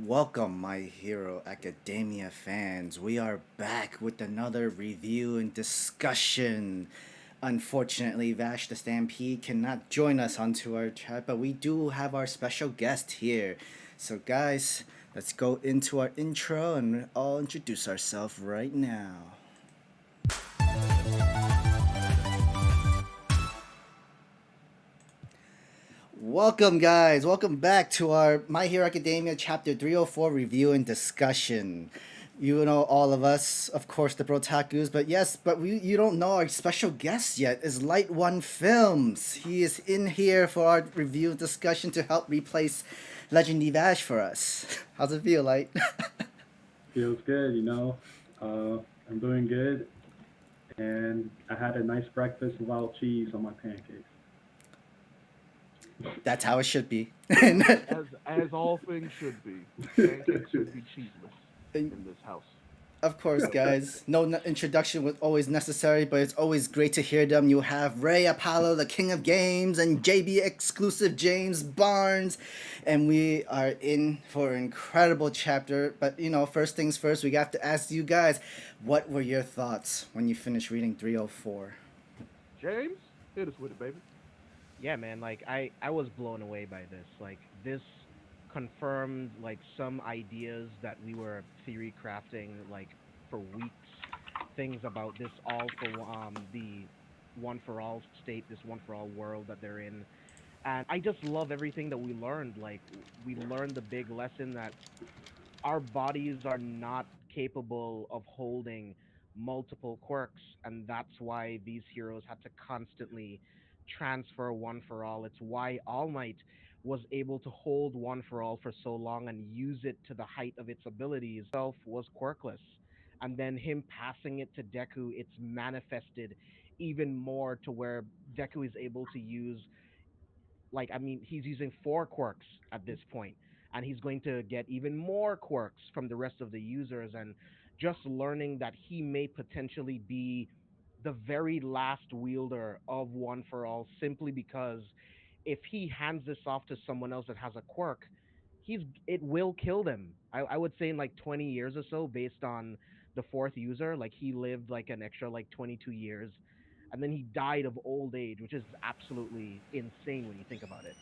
welcome, My Hero Academia fans. We are back with another review and discussion. Unfortunately, Vash the Stampede cannot join us onto our chat, but we do have our special guest here. So, guys, let's go into our intro and all introduce ourselves right now. Welcome, guys. Welcome back to our My Hero Academia Chapter 304 review and discussion. You know all of us, of course, the Brotakus, but yes, you don't know our special guest yet. Is Light One Films. He is in here for our review and discussion to help replace LegendDVash for us. How's it feel, Light? Feels good. I'm doing good, and I had a nice breakfast without cheese on my pancakes. That's how it should be. As all things should be. Pancakes should be cheeseless in this house. Of course, guys. No introduction was always necessary, but it's always great to hear them. You have RayApollo, the king of games, and JBXclusive James Barnes. And we are in for an incredible chapter. But, first things first, we have to ask you guys, what were your thoughts when you finished reading 304? James, hit us with it, baby. Yeah, man, like I was blown away by this. Like this confirmed like some ideas that we were theory crafting like for weeks. Things about this all for the one for all state, this one for all world that they're in. And I just love everything that we learned. Like we learned the big lesson that our bodies are not capable of holding multiple quirks, and that's why these heroes had to constantly transfer one for all. It's why All Might was able to hold one for all for so long and use it to the height of its abilities. Was quirkless. And then him passing it to Deku, it's manifested even more to where Deku is able to use like I mean he's using four quirks at this point, and he's going to get even more quirks from the rest of the users, and just learning that he may potentially be the very last wielder of one for all simply because if he hands this off to someone else that has a quirk, it will kill them. I would say in like 20 years or so, based on the fourth user, like he lived like an extra like 22 years, and then he died of old age, which is absolutely insane when you think about it.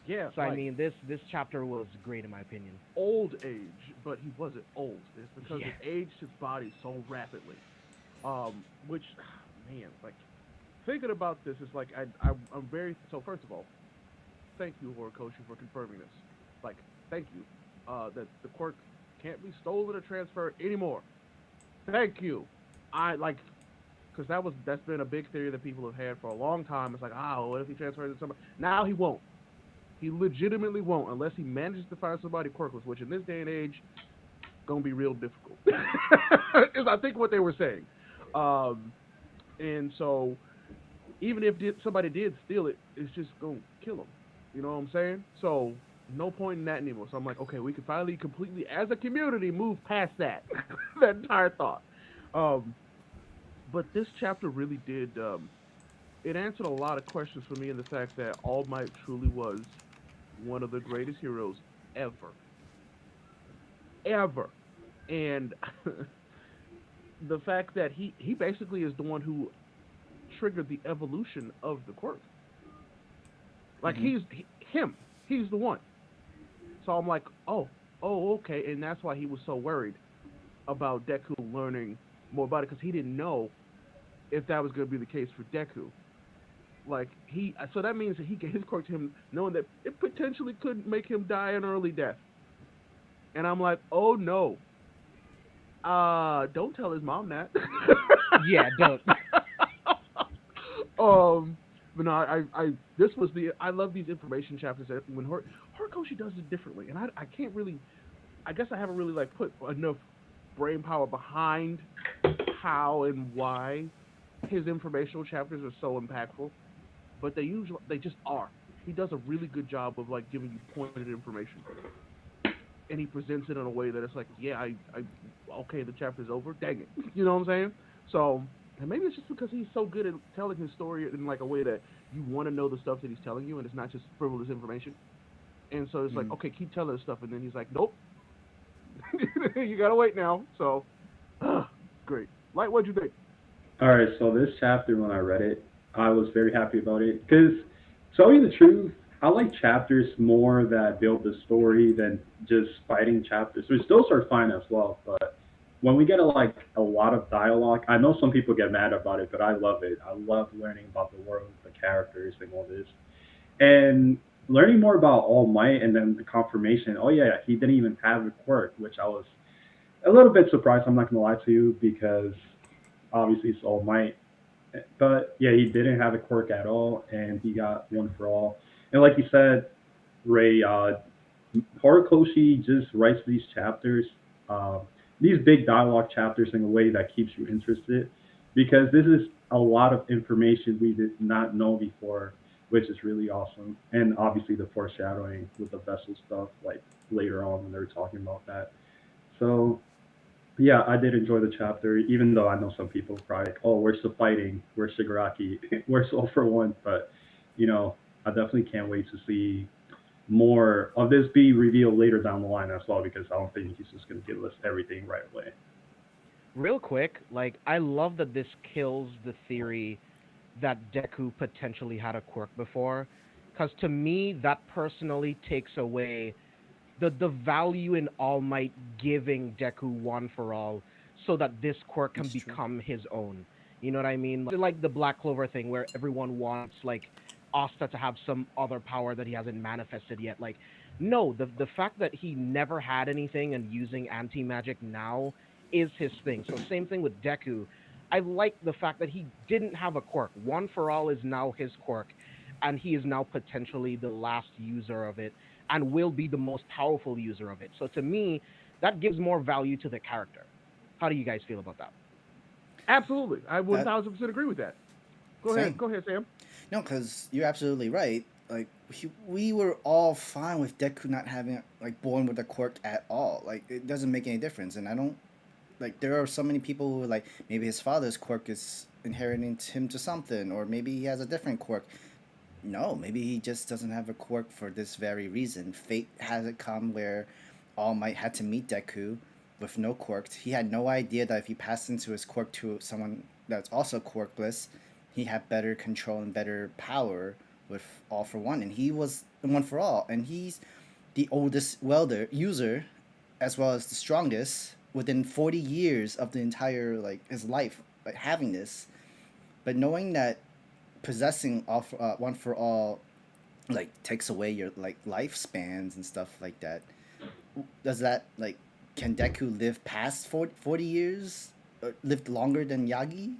Yeah, So I like mean, this chapter was great in my opinion. old age, but he wasn't old. It's because Yeah, it aged his body so rapidly. Which, man, like thinking about this is like I'm very so. First of all, thank you, Horikoshi, for confirming this. Like, thank you. That the quirk can't be stolen or transferred anymore. Thank you. I like because that's been a big theory that people have had for a long time. It's like, what if he transfers it to somebody? Now he won't. He legitimately won't unless he manages to find somebody quirkless, which in this day and age gonna be real difficult. Is I think what they were saying. Um, and so even if somebody did steal it, it's just gonna kill him. You know what I'm saying? So no point in that anymore. So I'm like, okay, we can finally completely, as a community, move past that that entire thought. Um, but this chapter really did. It answered a lot of questions for me in the fact that All Might truly was one of the greatest heroes ever, ever, and the fact that he basically is the one who triggered the evolution of the quirk. Like Mm-hmm. him. He's the one. So I'm like, oh, okay, and that's why he was so worried about Deku learning more about it because he didn't know if that was going to be the case for Deku. Like so that means that he gave his quirk to him, knowing that it potentially could make him die an early death. And I'm like, oh no, don't tell his mom that. yeah, don't. um, but no, this was I love these information chapters that when Horikoshi does it differently, and I can't really, I guess I haven't really like put enough brain power behind how and why his informational chapters are so impactful, but they just are. He does a really good job of like giving you pointed information, and he presents it in a way that it's like, yeah, okay, the chapter's over. Dang it, you know what I'm saying? So, and maybe it's just because he's so good at telling his story in like a way that you want to know the stuff that he's telling you, and it's not just frivolous information. And so it's like, okay, keep telling us stuff, and then he's like, nope, You gotta wait now. So, great. Light, what'd you think? All right, so this chapter, when I read it, I was very happy about it because, to tell you the truth, I like chapters more that build the story than just fighting chapters, which those are fine as well. But when we get a lot of dialogue, I know some people get mad about it, but I love it. I love learning about the world, the characters, and all this, and learning more about All Might, and then the confirmation. Oh yeah, he didn't even have a quirk, which I was a little bit surprised. I'm not gonna lie to you because obviously it's All Might. But yeah, he didn't have a quirk at all, and he got one for all. And like you said, Ray, Horikoshi just writes these chapters, uh, these big dialogue chapters in a way that keeps you interested, because this is a lot of information we did not know before, which is really awesome. And obviously the foreshadowing with the vessel stuff, like later on when they were talking about that. So yeah, I did enjoy the chapter, even though I know some people cry, like, "Oh, we're still fighting. We're Shigaraki. We're all for one." But you know, I definitely can't wait to see more of this be revealed later down the line as well, because I don't think he's just gonna give us everything right away. Real quick, like I love that this kills the theory that Deku potentially had a quirk before, because to me that personally takes away the value in All Might giving Deku one for all, so that this quirk can It's true. become his own. You know what I mean? Like the Black Clover thing, where everyone wants like Asta to have some other power that he hasn't manifested yet. Like, no, the fact that he never had anything and using anti magic now is his thing. So same thing with Deku. I like the fact that he didn't have a quirk. One for all is now his quirk, and he is now potentially the last user of it and will be the most powerful user of it. So to me, that gives more value to the character. How do you guys feel about that? Absolutely, I That 1000% agree with that. same. Go ahead, Sam. No, because you're absolutely right. Like we were all fine with Deku not having like born with a quirk at all. Like it doesn't make any difference, and I don't like. There are so many people who like maybe his father's quirk is inheriting him to something, or maybe he has a different quirk. No, maybe he just doesn't have a quirk for this very reason. Fate has it come where All Might had to meet Deku with no quirks. He had no idea that if he passed into his quirk to someone that's also quirkless, he had better control and better power with All for One. And he was the one for all. And he's the oldest welder user as well as the strongest within 40 years of the entire like his life like having this, but knowing that possessing all for, one for all like takes away your like lifespans and stuff like that. Does that like can Deku live past 40 years? Or lived longer than Yagi?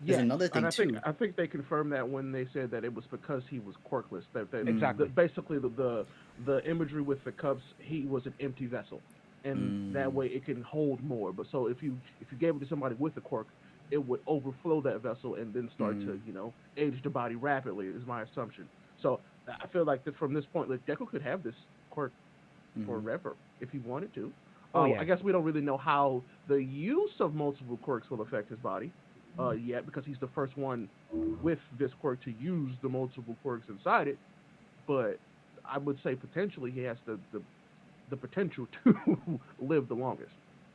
Is Yes, another and thing too. I think they confirmed that when they said that it was because he was quirkless. Mm, Exactly. Basically the imagery with the cups, he was an empty vessel, and that mm, way it can hold more. But so if you gave it to somebody with a quirk, it would overflow that vessel and then start mm, to age the body rapidly. Is my assumption. So I feel like that from this point, like Deku could have this quirk mm, forever if he wanted to. Oh I yeah. guess we don't really know how the use of multiple quirks will affect his body yet, because he's the first one with this quirk to use the multiple quirks inside it. But I would say potentially he has the potential to live the longest.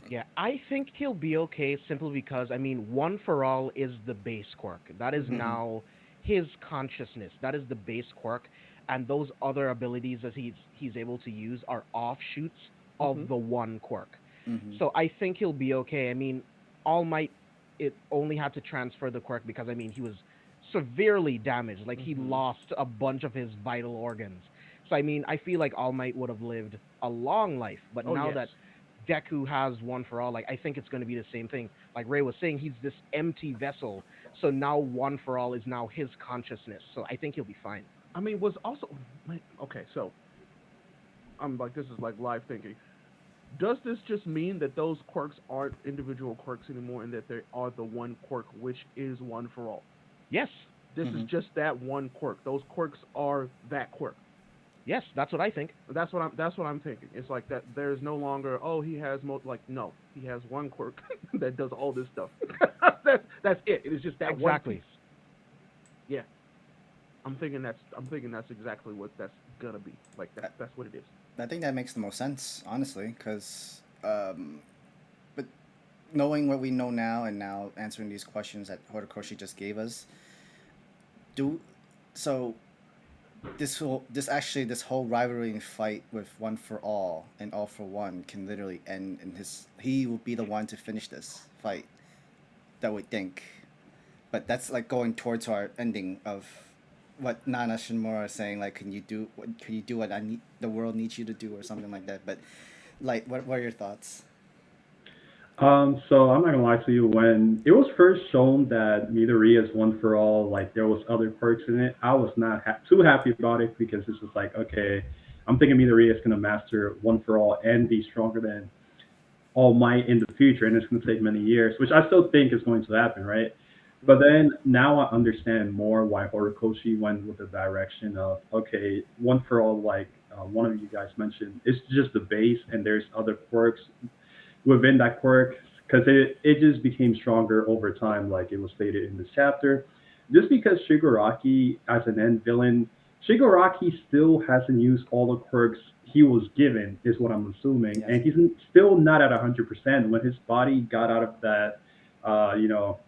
Yeah, I think he'll be okay simply because I mean, one for all is the base quirk. That is Hmm. mm-hmm, now his consciousness. That is the base quirk, and those other abilities that he's able to use are offshoots of Hmm. the one quirk. mm-hmm, So I think he'll be okay. I mean, All Might it only had to transfer the quirk because I mean he was severely damaged. Like he Hmm. lost a bunch of his vital organs. So I mean, I feel like All Might would have lived a long life, but Oh now yes. that Deku has one for all. Like I think it's going to be the same thing. Like Ray was saying, he's this empty vessel. So now one for all is now his consciousness. So I think he'll be fine. I mean, was also okay. So I'm like, this is like live thinking. Does this just mean that those quirks aren't individual quirks anymore, and that they are the one quirk, which is one for all? Yes, This is mm-hmm. just that one quirk. Those quirks are that quirk. yes, that's what I think. That's what I'm thinking. It's like that. There's no longer, oh, he has like, no, he has one quirk that does all this stuff. That's it. It is just that one piece. Exactly. Yeah, I'm thinking that's exactly what that's gonna be. Like I, that's what it is. I think that makes the most sense, honestly, because Um, but knowing what we know now and now answering these questions that Horikoshi just gave us, do so this whole rivalry and fight with One for All and All for One can literally end in his he will be the one to finish this fight. That we think, but that's like going towards our ending of what Nana Shinmura is saying. Like, can you do what I need the world needs you to do or something like that. But like, what are your thoughts? So I'm not gonna lie to you. When it was first shown that Midoriya's One for All, like there was other perks in it, I was not too happy about it because this was like, okay, I'm thinking Midoriya is gonna master One for All and be stronger than All Might in the future, and it's gonna take many years, which I still think is going to happen, right? But Hmm. then now I understand more why Horikoshi went with the direction of okay, One for All, like one of you guys mentioned, it's just the base, and there's other quirks within that quirk because it just became stronger over time, like it was stated in this chapter. Just because Shigaraki as an end villain, Shigaraki still hasn't used all the quirks he was given, is what I'm assuming, Yes. and he's still not at 100%. When his body got out of that, you know,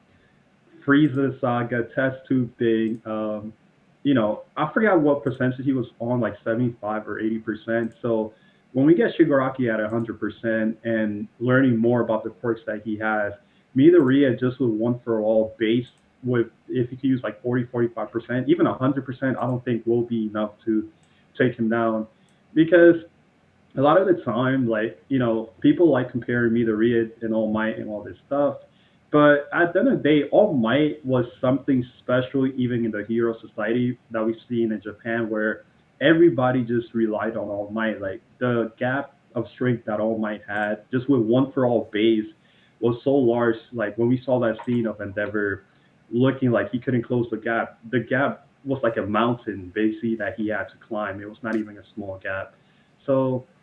Frieza saga test tube thing, I forgot what percentage he was on, like 75 or 80%. So when we get Shigaraki at 100% and learning more about the quirks that he has, Midoriya just with One for All base with if you could use like 40, 45%, even 100%, I don't think will be enough to take him down because a lot of the time, like, people like comparing me to Reed and All Might and all this stuff. But at the end of the day, All Might was something special, even in the hero society that we've seen in Japan, where everybody just relied on All Might. Like, the gap of strength that All Might had, just with One for All base, was so large. Like, when we saw that scene of Endeavor looking like he couldn't close the gap was like a mountain, basically, that he had to climb. It was not even a small gap. So